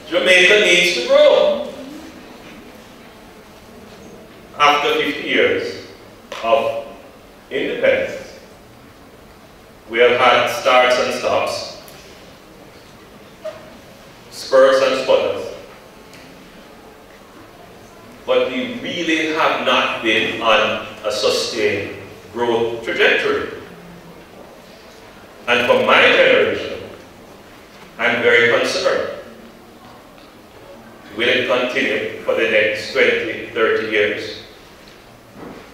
Jamaica needs to grow. After 50 years of independence, we have had starts and stops, spurts and sputters, but we really have not been on a sustained growth trajectory. And for my generation, I'm very concerned. Will it continue for the next 20, 30 years?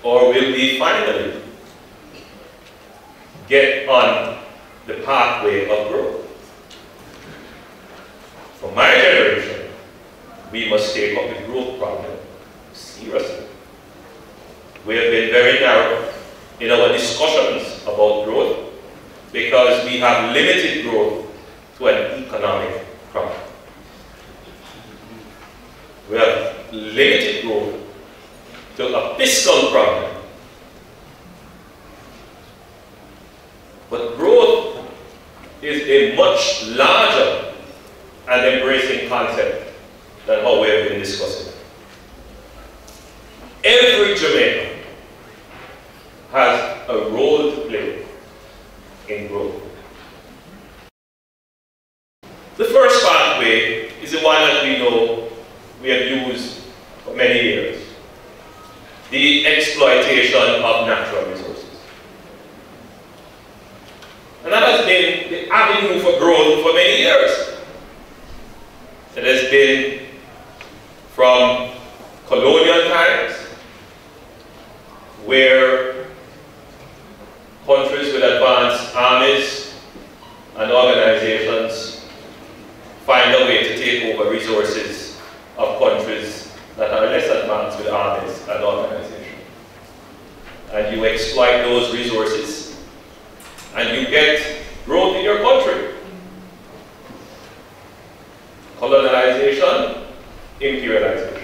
Or will we finally get on the pathway of growth? For my generation, we must take up the growth problem seriously. We have been very narrow in our discussions about growth because we have limited growth to an economic problem. We have limited growth to a fiscal problem. But growth is a much larger and embracing concept than how we have been discussing. Every Jamaican has a role to play in growth. The first pathway is the one that we know we have used for many years. The exploitation of natural resources. And that has been the avenue for growth for many years. It has been from colonial times, where countries with advanced armies and organizations find a way to take over resources of countries that are less advanced with armies and organization. And you exploit those resources and you get growth in your country. Colonization, imperialization.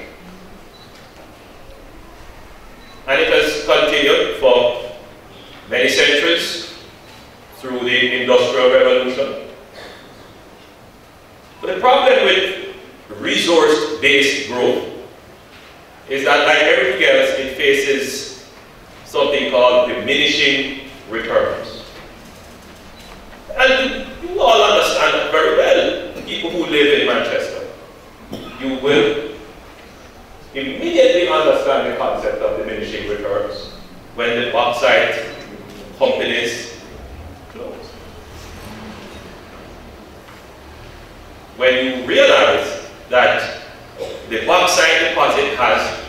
And it has continued for many centuries through the Industrial Revolution. But the problem with resource-based growth is that, like everything else, it faces something called diminishing returns. And you all understand that very well, people who live in Manchester. You will immediately understand the concept of diminishing returns when the bauxite companies close. When you realize that the bauxite deposit has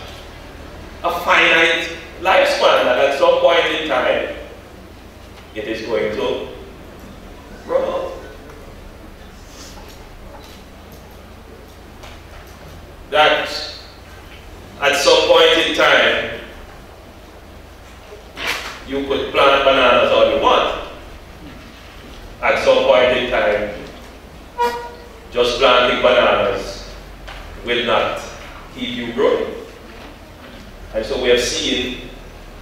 a finite lifespan, and at some point in time, it is going to run out. That at some point in time, you could plant bananas all you want. At some point in time, just planting bananas will not keep you growing. And so we have seen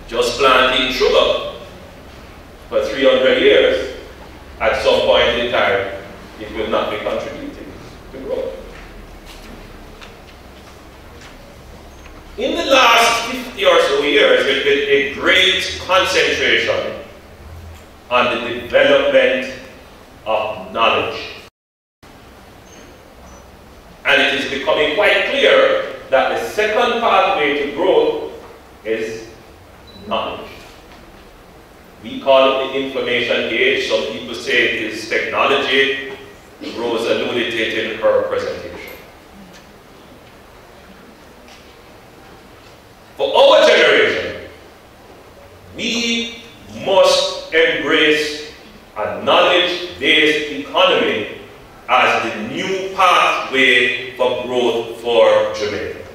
just planting sugar for 300 years, at some point in time, it will not be contributing to growth. In the last 50 or so years, there's been a great concentration on the development of knowledge. And it is becoming quite clear that the second pathway to growth is knowledge. We call it the information age. Some people say it is technology. Rose alluded to it in her presentation. For our generation, we must embrace a knowledge-based economy as the new pathway for growth for Jamaica.